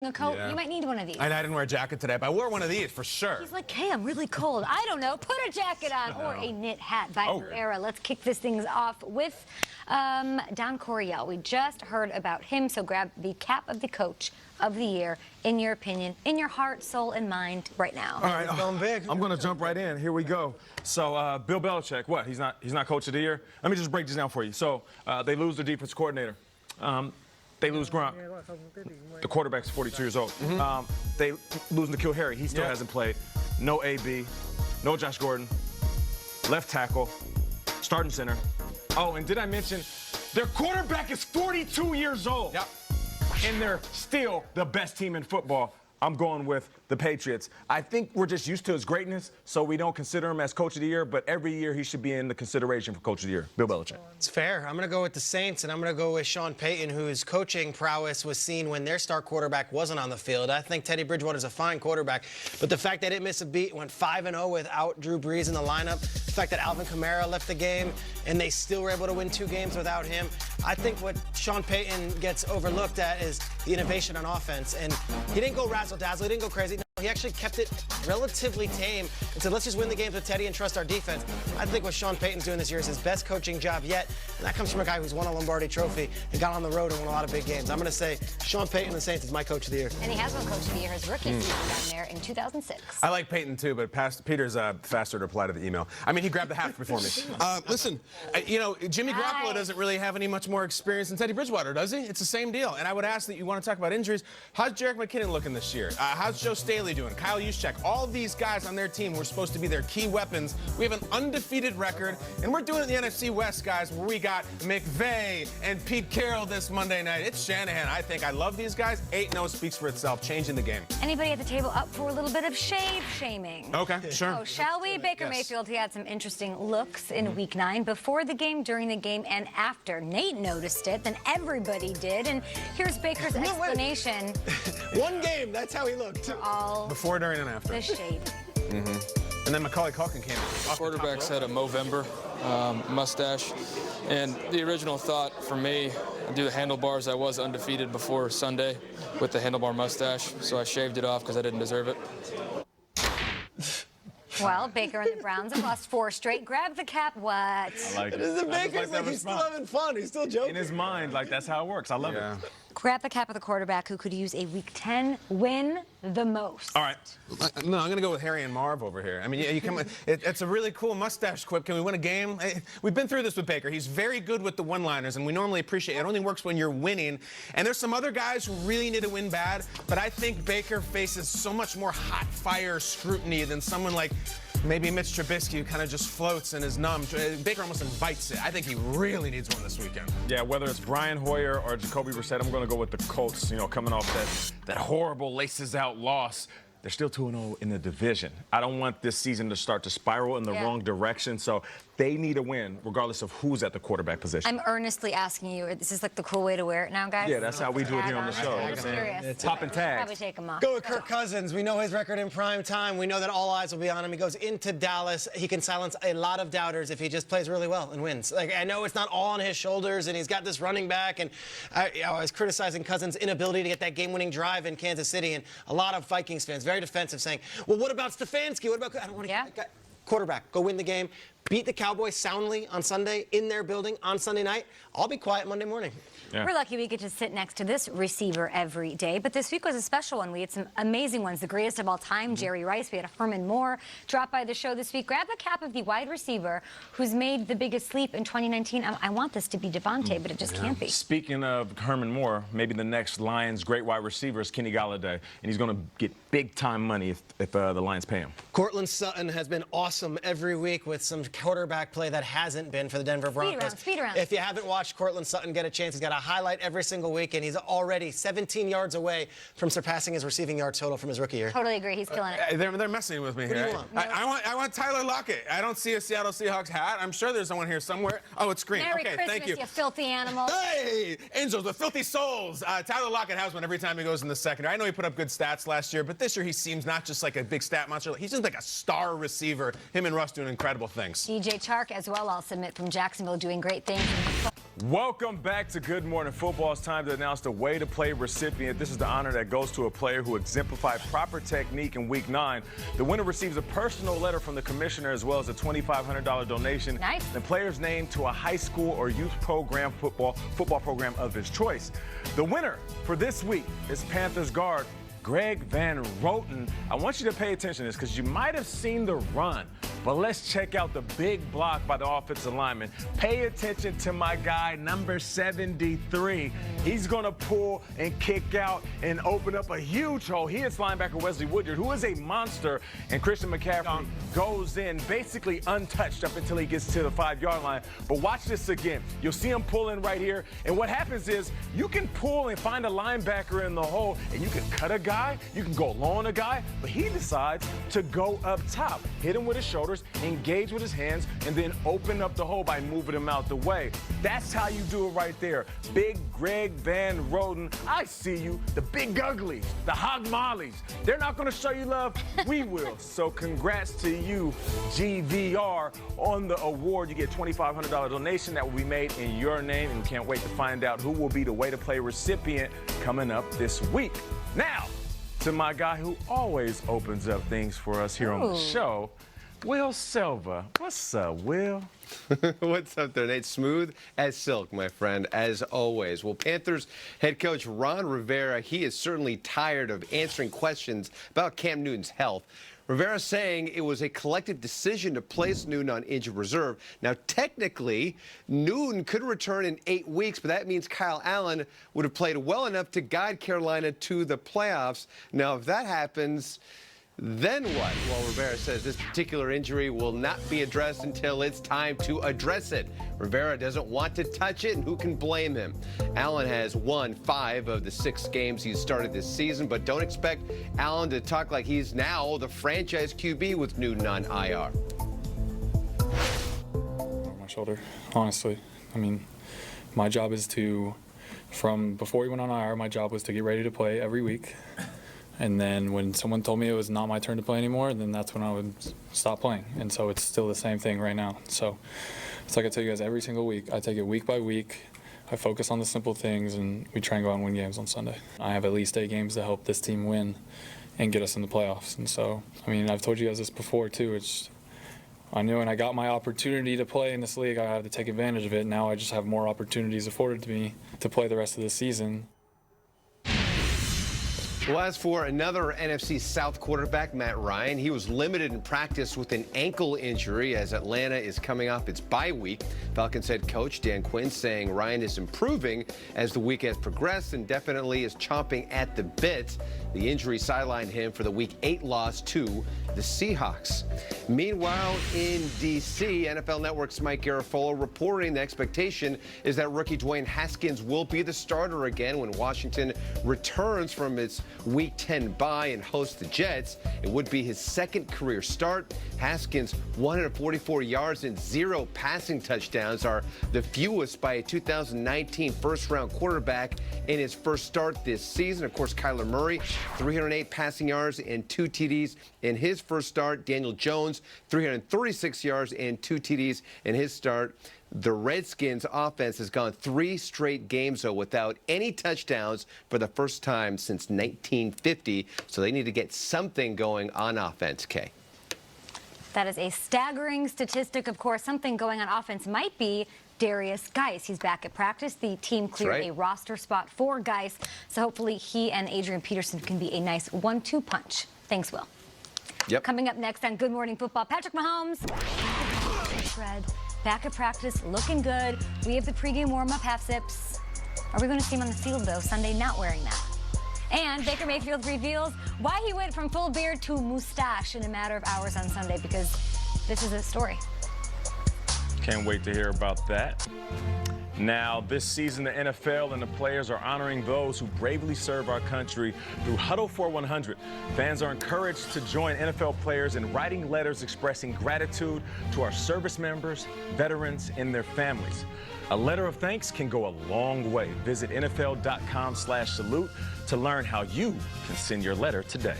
a coat, Yeah. you might need one of these. I didn't wear a jacket today, but I wore one of these for sure. He's like, hey, I'm really cold. I don't know. Put a jacket on or a knit hat by New Era. Let's kick this things off with Don Coryell. We just heard about him, so grab the cap of the coach of the year, in your opinion, in your heart, soul, and mind right now. All right, I'm going to jump right in. Here we go. So, Bill Belichick, what? He's not coach of the year? Let me just break this down for you. So, they lose their defense coordinator. They lose Gronk. The quarterback's 42 years old. They lose N'Keal Harry. He still hasn't played. No AB, no Josh Gordon. Left tackle, starting center. Oh, and did I mention their quarterback is 42 years old? Yep. And they're still the best team in football. I'm going with the Patriots. I think we're just used to his greatness, so we don't consider him as coach of the year, but every year he should be in the consideration for coach of the year. Bill Belichick. It's fair. I'm going to go with the Saints, and I'm going to go with Sean Payton, whose coaching prowess was seen when their star quarterback wasn't on the field. I think Teddy Bridgewater's a fine quarterback, but the fact that it missed a beat, went 5-0 without Drew Brees in the lineup, the fact that Alvin Kamara left the game, and they still were able to win 2 games without him, I think what Sean Payton gets overlooked at is the innovation on offense. And he didn't go razzle-dazzle, he didn't go crazy. No, he actually kept it relatively tame and said, let's just win the games with Teddy and trust our defense. I think what Sean Payton's doing this year is his best coaching job yet, and that comes from a guy who's won a Lombardi Trophy and got on the road and won a lot of big games. I'm going to say Sean Payton and the Saints is my coach of the year. And he has won coach of the year his rookie season down there in 2006. I like Peyton too, but Peter's faster to reply to the email. I mean, he grabbed the hat before me. Listen, you know, Jimmy Garoppolo doesn't really have any much more experience than Teddy Bridgewater, does he? It's the same deal. And I would ask that you want to talk about injuries. How's Jerick McKinnon looking this year? How's Joe Staley doing? Kyle Juszczyk? All of these guys on their team were supposed to be their key weapons. We have an undefeated record, and we're doing it in the NFC West, guys, where we got McVay and Pete Carroll this Monday night. It's Shanahan, I think. I love these guys. 8-0 speaks for itself, changing the game. Anybody at the table up for a little bit of shade shaming? Okay, sure. Oh, shall we? Baker Mayfield, he had some interesting looks in Week 9, before the game, during the game, and after. Nate noticed it, then everybody did, and here's Baker's explanation. One game, that's how he looked. All Before, during, and after. the shade. And then Macaulay Culkin came in. Quarterbacks had a Movember mustache, and the original thought for me, I do the handlebars. I was undefeated before Sunday with the handlebar mustache, so I shaved it off because I didn't deserve it. Well, Baker and the Browns have lost 4 straight. Grab the cap. What? I like it. The I just Baker's that like he's still response. having fun. He's still joking. In his mind, like, that's how it works. I love it. Grab the cap of the quarterback who could use a Week 10 win the most. All right. No, I'm going to go with Harry and Marv over here. I mean, you come. It's a really cool mustache quip. Can we win a game? We've been through this with Baker. He's very good with the one-liners, and we normally appreciate it. It only works when you're winning. And there's some other guys who really need to win bad, but I think Baker faces so much more hot fire scrutiny than someone like maybe Mitch Trubisky, who kind of just floats and is numb. Baker almost invites it. I think he really needs one this weekend. Yeah, whether it's Brian Hoyer or Jacoby Brissett, I'm going to go with the Colts, you know, coming off that horrible laces-out loss. They're still 2-0 in the division. I don't want this season to start to spiral in the wrong direction, so they need a win regardless of who's at the quarterback position. I'm earnestly asking you, this is like the cool way to wear it now, guys? Yeah, that's how we do it here on the show. I'm serious. Top and tags. Probably take them off. Go with Kirk Cousins. We know his record in prime time. We know that all eyes will be on him. He goes into Dallas. He can silence a lot of doubters if he just plays really well and wins. Like, I know it's not all on his shoulders, and he's got this running back. And I was criticizing Cousins' inability to get that game-winning drive in Kansas City, and a lot of Vikings fans, very defensive, saying, well, what about Stefanski? What about... I don't want to... Quarterback, go win the game. Beat the Cowboys soundly on Sunday in their building on Sunday night. I'll be quiet Monday morning. Yeah. We're lucky we get to sit next to this receiver every day, but this week was a special one. We had some amazing ones, the greatest of all time, Jerry Rice. We had Herman Moore drop by the show this week. Grab the cap of the wide receiver who's made the biggest leap in 2019. I want this to be Devontae, but it just can't be. Speaking of Herman Moore, maybe the next Lions great wide receiver is Kenny Galladay, and he's going to get big-time money if the Lions pay him. Cortland Sutton has been awesome every week with some quarterback play that hasn't been for the Denver Broncos. Speed around. If you haven't watched Cortland Sutton get a chance, he's got a highlight every single week, and he's already 17 yards away from surpassing his receiving yards total from his rookie year. Totally agree. He's killing it. They're messing with me What here. do you want? I want Tyler Lockett. I don't see a Seattle Seahawks hat. I'm sure there's someone here somewhere. Oh, it's green. Merry Okay, Christmas, thank you. you filthy animal. Hey, Angels, the filthy souls. Tyler Lockett has one every time he goes in the secondary. I know he put up good stats last year, but this year he seems not just like a big stat monster. He's just like a star receiver. Him and Russ doing incredible things. DJ Chark as well, I'll submit, from Jacksonville, doing great things. Welcome back to Good Morning Football. It's time to announce the Way to Play recipient. This is the honor that goes to a player who exemplified proper technique in Week 9. The winner receives a personal letter from the commissioner as well as a $2,500 donation. Nice. The player's name to a high school or youth program football program of his choice. The winner for this week is Panthers guard Greg Van Roten. I want you to pay attention to this because you might have seen the run, but let's check out the big block by the offensive lineman. Pay attention to my guy, number 73. He's going to pull and kick out and open up a huge hole. He is linebacker Wesley Woodyard, who is a monster, and Christian McCaffrey goes in basically untouched up until he gets to the 5-yard line. But watch this again. You'll see him pull in right here, and what happens is you can pull and find a linebacker in the hole, and you can cut a guy, you can go low on a guy, but he decides to go up top, hit him with his shoulders, engage with his hands, and then open up the hole by moving him out the way. That's how you do it right there. Big Greg Van Roten, I see you. The big uglies, the hog mollies, they're not going to show you love. We will. So congrats to you, GVR, on the award. You get a $2,500 donation that will be made in your name, and we can't wait to find out who will be the Way to Play recipient coming up this week. Now, to my guy who always opens up things for us here on the show, Will Silva. What's up, Will? What's up there, Nate? Smooth as silk, my friend, as always. Well, Panthers head coach Ron Rivera, he is certainly tired of answering questions about Cam Newton's health. Rivera saying it was a collective decision to place Newton on injured reserve. Now, technically, Newton could return in 8 weeks, but that means Kyle Allen would have played well enough to guide Carolina to the playoffs. Now, if that happens, then what? Well, Rivera says this particular injury will not be addressed until it's time to address it. Rivera doesn't want to touch it, and who can blame him? Allen has won 5 of the 6 games he's started this season, but don't expect Allen to talk like he's now the franchise QB with Newton on IR. My shoulder, honestly. I mean, my job is to, from before he went on IR, my job was to get ready to play every week. And then when someone told me it was not my turn to play anymore, then that's when I would stop playing. And so it's still the same thing right now. So it's like I tell you guys every single week. I take it week by week. I focus on the simple things, and we try and go out and win games on Sunday. I have at least 8 games to help this team win and get us in the playoffs. And so, I mean, I've told you guys this before, too. I knew when I got my opportunity to play in this league, I had to take advantage of it. Now I just have more opportunities afforded to me to play the rest of the season. Well, as for another NFC South quarterback, Matt Ryan, he was limited in practice with an ankle injury as Atlanta is coming off its bye week. Falcons head coach Dan Quinn saying Ryan is improving as the week has progressed and definitely is chomping at the bit. The injury sidelined him for the Week 8 loss to the Seahawks. Meanwhile, in D.C., NFL Network's Mike Garafolo reporting the expectation is that rookie Dwayne Haskins will be the starter again when Washington returns from its Week 10 bye and hosts the Jets. It would be his 2nd career start. Haskins' 144 yards and 0 passing touchdowns are the fewest by a 2019 first-round quarterback in his first start this season. Of course, Kyler Murray, 308 passing yards and 2 TDs in his first start. Daniel Jones, 336 yards and 2 TDs in his start. The Redskins offense has gone 3 straight games, though, without any touchdowns for the first time since 1950. So they need to get something going on offense, Kay. That is a staggering statistic, of course. Something going on offense might be Darius Geis. He's back at practice. The team cleared a roster spot for Geis. So hopefully he and Adrian Peterson can be a nice 1-2 punch. Thanks, Will. Yep. Coming up next on Good Morning Football, Patrick Mahomes. Fred, back at practice, looking good. We have the pregame warm-up, half sips. Are we going to see him on the field, though, Sunday not wearing that? And Baker Mayfield reveals why he went from full beard to mustache in a matter of hours on Sunday, because this is a story. Can't wait to hear about that. Now, this season, the NFL and the players are honoring those who bravely serve our country through Huddle for 100. Fans are encouraged to join NFL players in writing letters expressing gratitude to our service members, veterans, and their families. A letter of thanks can go a long way. Visit NFL.com/salute to learn how you can send your letter today.